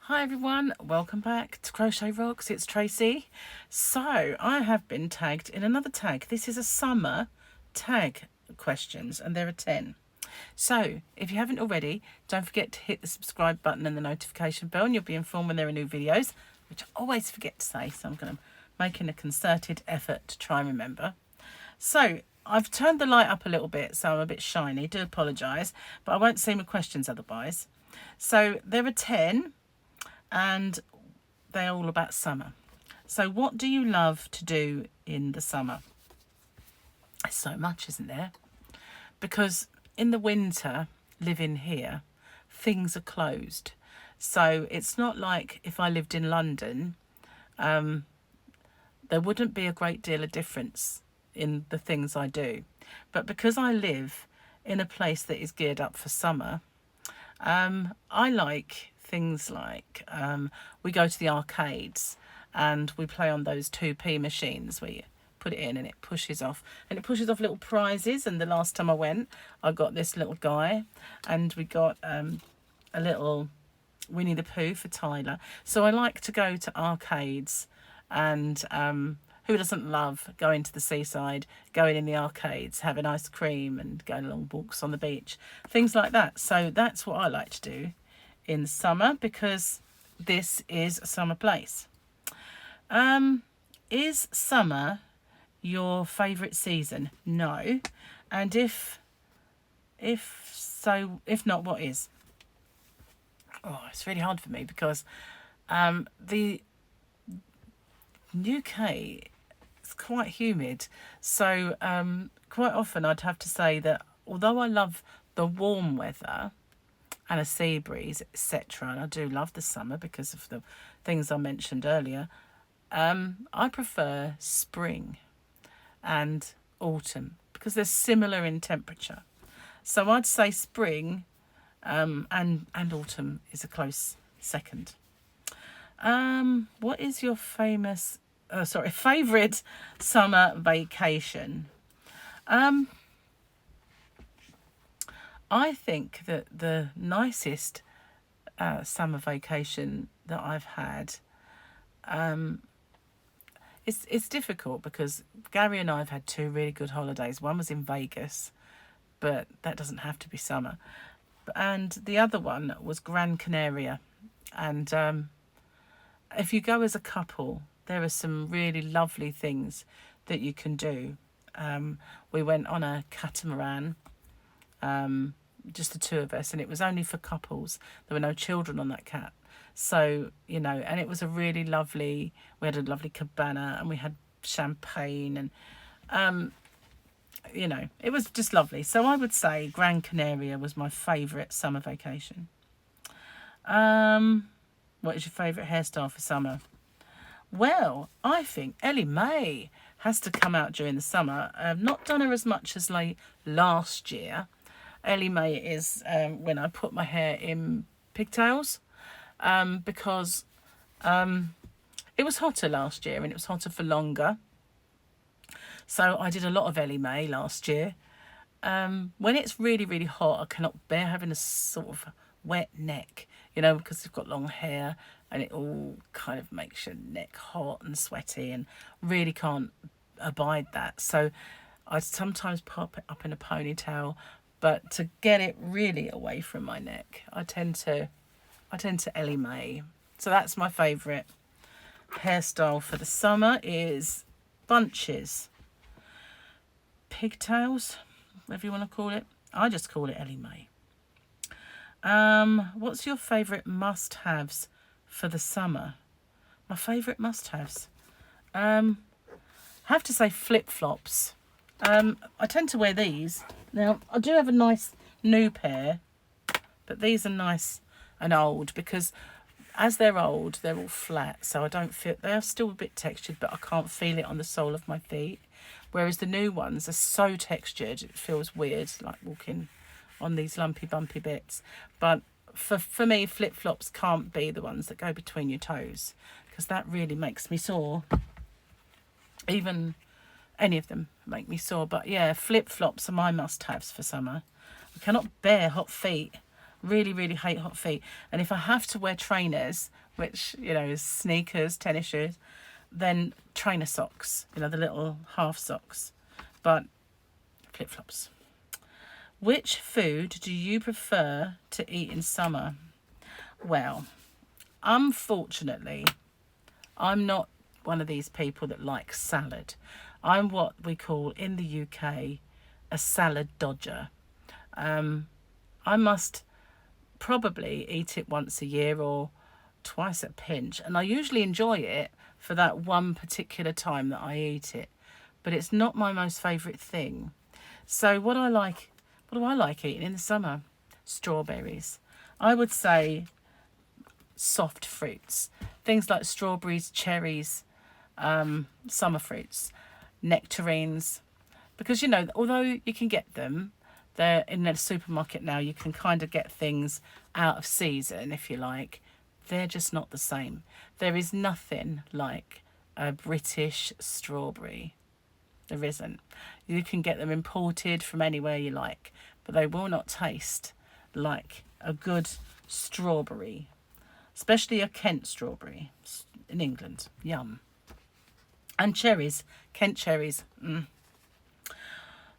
Hi everyone, welcome back to Crochet Rocks. It's Tracy. So I have been tagged in another tag. This is a summer tag questions and there are 10. So if you haven't already, don't forget to hit the subscribe button and the notification bell and you'll be informed when there are new videos, which I always forget to say, so I'm going to make a concerted effort to try and remember. So I've turned the light up a little bit, so I'm a bit shiny. Do apologise, but I won't see my questions otherwise. So there are 10 and they're all about summer. So what do you love to do in the summer? There's so much, isn't there? Because in the winter, living here, things are closed. So it's not like if I lived in London, there wouldn't be a great deal of difference in the things I do. But because I live in a place that is geared up for summer, I like things like we go to the arcades and we play on those 2p machines where you put it in and it pushes off little prizes. And the last time I went, I got this little guy and we got a little Winnie the Pooh for Tyler. So I like to go to arcades, and who doesn't love going to the seaside, going in the arcades, having ice cream and going along walks on the beach, things like that. So that's what I like to do in summer because this is a summer place. Is summer your favourite season? No. And if not, what is? Oh, it's really hard for me because the UK is quite humid. So quite often I'd have to say that although I love the warm weather and a sea breeze, etc., and I do love the summer because of the things I mentioned earlier, I prefer spring and autumn because they're similar in temperature. So I'd say spring and autumn is a close second. What is your favourite summer vacation? I think that the nicest summer vacation that I've had, it's difficult because Gary and I have had two really good holidays. One was in Vegas, but that doesn't have to be summer. And the other one was Gran Canaria. And if you go as a couple, there are some really lovely things that you can do. We went on a catamaran, just the two of us, and it was only for couples. There were no children on that cat. So, and it was a really lovely, we had a lovely cabana and we had champagne and, it was just lovely. So I would say Gran Canaria was my favourite summer vacation. What is your favourite hairstyle for summer? Well, I think Ellie Mae has to come out during the summer. I've not done her as much as last year. Ellie Mae is when I put my hair in pigtails because it was hotter last year and it was hotter for longer. So I did a lot of Ellie Mae last year. When it's really, really hot, I cannot bear having a sort of wet neck, because you've got long hair and it all kind of makes your neck hot and sweaty and really can't abide that. So I sometimes pop it up in a ponytail, but to get it really away from my neck, I tend to Ellie Mae. So that's my favourite hairstyle for the summer is bunches. Pigtails, whatever you want to call it. I just call it Ellie Mae. What's your favourite must-haves for the summer? My favourite must-haves? Have to say flip-flops. I tend to wear these. Now, I do have a nice new pair, but these are nice and old because as they're old, they're all flat, so I don't feel, they are still a bit textured, but I can't feel it on the sole of my feet. Whereas the new ones are so textured, it feels weird, like walking on these lumpy, bumpy bits. But for me, flip-flops can't be the ones that go between your toes because that really makes me sore. Even any of them make me sore. But yeah, flip-flops are my must-haves for summer. I cannot bear hot feet Really, really hate hot feet. And if I have to wear trainers, which, you know, is sneakers, tennis shoes, then trainer socks, you know, the little half socks, but flip-flops. Which food do you prefer to eat in summer? Well, unfortunately, I'm not one of these people that likes salad. I'm what we call in the UK a salad dodger. I must probably eat it once a year or twice at a pinch, and I usually enjoy it for that one particular time that I eat it, but it's not my most favourite thing. So what do I like eating in the summer? Strawberries. I would say soft fruits, things like strawberries, cherries, summer fruits, nectarines, because, you know, although you can get them, they're in the supermarket now, you can kind of get things out of season, if you like. They're just not the same. There is nothing like a British strawberry. There isn't. You can get them imported from anywhere you like, but they will not taste like a good strawberry, especially a Kent strawberry in England. Yum. And cherries, Kent cherries.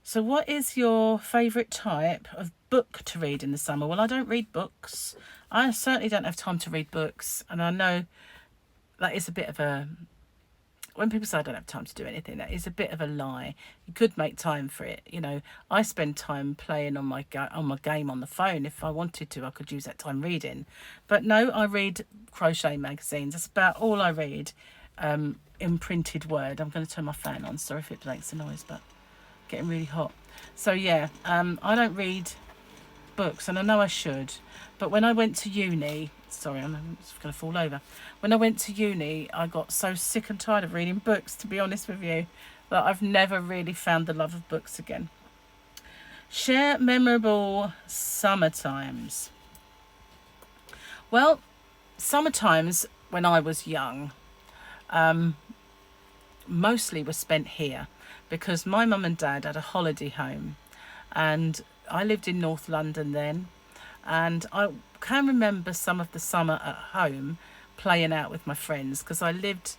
So what is your favourite type of book to read in the summer? Well, I don't read books. I certainly don't have time to read books. And I know that is a bit of a... When people say I don't have time to do anything, that is a bit of a lie. You could make time for it. You know, I spend time playing on my game on the phone. If I wanted to, I could use that time reading. But no, I read crochet magazines. That's about all I read in printed word. I'm going to turn my fan on. Sorry if it makes a noise, but getting really hot. So yeah, I don't read books, and I know I should, but when I went to uni, sorry, I'm just going to fall over. When I went to uni, I got so sick and tired of reading books, to be honest with you, that I've never really found the love of books again. Share memorable summer times. Well, summer times when I was young mostly were spent here, because my mum and dad had a holiday home, and I lived in North London then, and I can remember some of the summer at home playing out with my friends, because I lived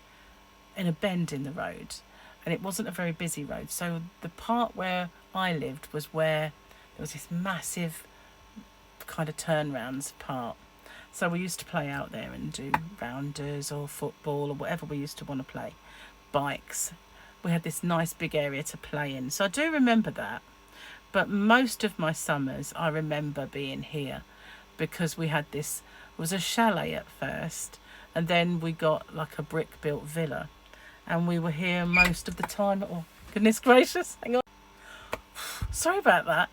in a bend in the road and it wasn't a very busy road. So the part where I lived was where there was this massive kind of turnarounds part. So we used to play out there and do rounders or football or whatever we used to want to play. Bikes. We had this nice big area to play in. So I do remember that. But most of my summers I remember being here, because we had this, it was a chalet at first, and then we got like a brick built villa, and we were here most of the time. Oh, goodness gracious, hang on. Sorry about that.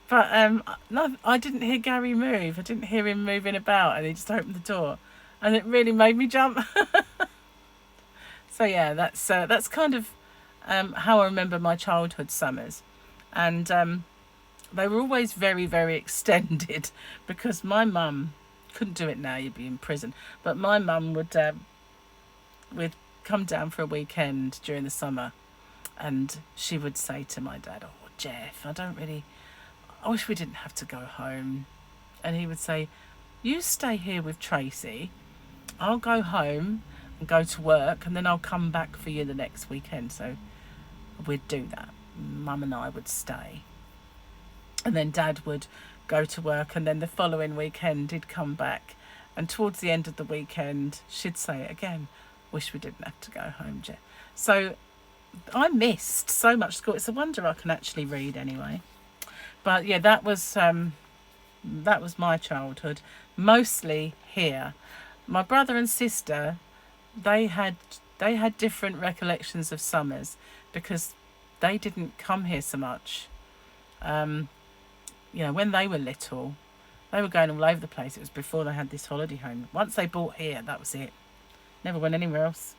But no, I didn't hear Gary move. I didn't hear him moving about, and he just opened the door, and it really made me jump. So yeah, that's kind of how I remember my childhood summers. And they were always very, very extended, because my mum couldn't do it now, you'd be in prison, but my mum would come down for a weekend during the summer, and she would say to my dad, "Oh, Jeff, I wish we didn't have to go home." And he would say, "You stay here with Tracy, I'll go home and go to work, and then I'll come back for you the next weekend." So we'd do that. Mum and I would stay, and then Dad would go to work, and then the following weekend he'd come back, and towards the end of the weekend she'd say it again, "Wish we didn't have to go home, Jeff." So I missed so much school. It's a wonder I can actually read anyway. But yeah, that was my childhood, mostly here. My brother and sister, they had different recollections of summers, because they didn't come here so much. You know, when they were little, they were going all over the place. It was before they had this holiday home. Once they bought here, that was it. Never went anywhere else.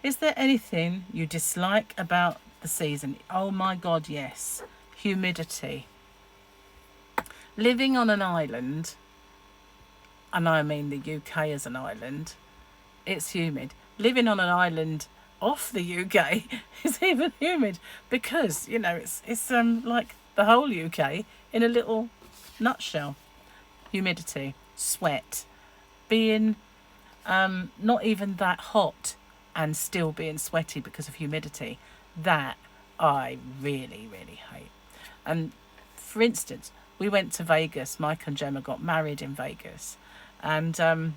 Is there anything you dislike about the season? Oh my God, yes. Humidity. Living on an island, and I mean the UK as an island, it's humid. Living on an island off the UK is even humid, because, you know, it's like the whole UK in a little nutshell. humidity, sweat, being not even that hot and still being sweaty because of humidity. That I really, really hate. And for instance, we went to Vegas. Mike and Gemma got married in Vegas, and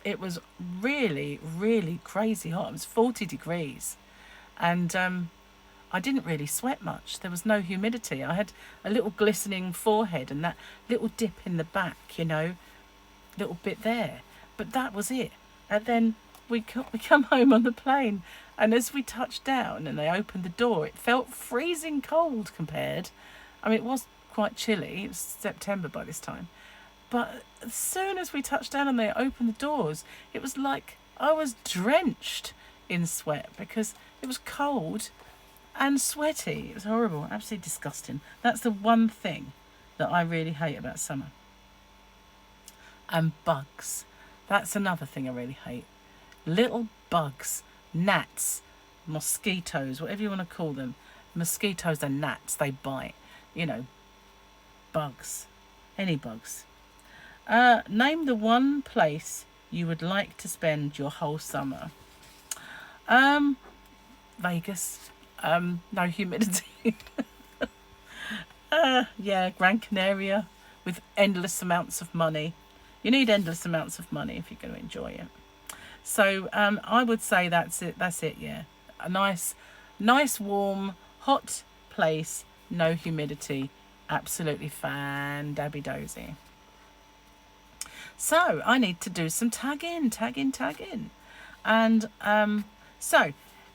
it was really, really crazy hot. It was 40 degrees, and I didn't really sweat much. There was no humidity. I had a little glistening forehead and that little dip in the back, you know, little bit there. But that was it. And then we come home on the plane, and as we touched down and they opened the door, it felt freezing cold compared. I mean, it was quite chilly. It was September by this time. But as soon as we touched down and they opened the doors, it was like I was drenched in sweat because it was cold and sweaty. It was horrible, absolutely disgusting. That's the one thing that I really hate about summer. And bugs. That's another thing I really hate. Little bugs, gnats, mosquitoes, whatever you want to call them. Mosquitoes and gnats, they bite. You know, bugs. Any bugs. Name the one place you would like to spend your whole summer. Vegas. No humidity. Yeah, Gran Canaria with endless amounts of money. You need endless amounts of money if you're going to enjoy it. So I would say that's it. That's it. Yeah, a nice, warm, hot place. No humidity. Absolutely fan-dabby-dozy. So I need to do some tagging. And so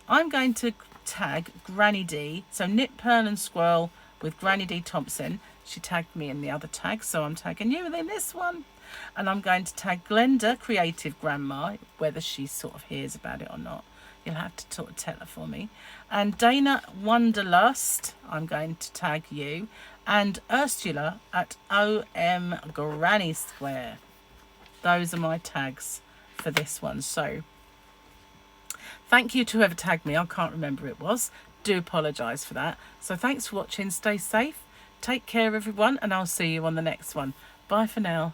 I'm going to tag Granny D. So Knit, Purl and Squirrel with Granny D Thompson. She tagged me in the other tag, so I'm tagging you in this one. And I'm going to tag Glenda, Creative Grandma, whether she sort of hears about it or not. You'll have to sort of tell her for me. And Dana Wonderlust, I'm going to tag you. And Ursula at OM Granny Square. Those are my tags for this one. So thank you to whoever tagged me. I can't remember who it was. Do apologise for that. So thanks for watching. Stay safe. Take care, everyone. And I'll see you on the next one. Bye for now.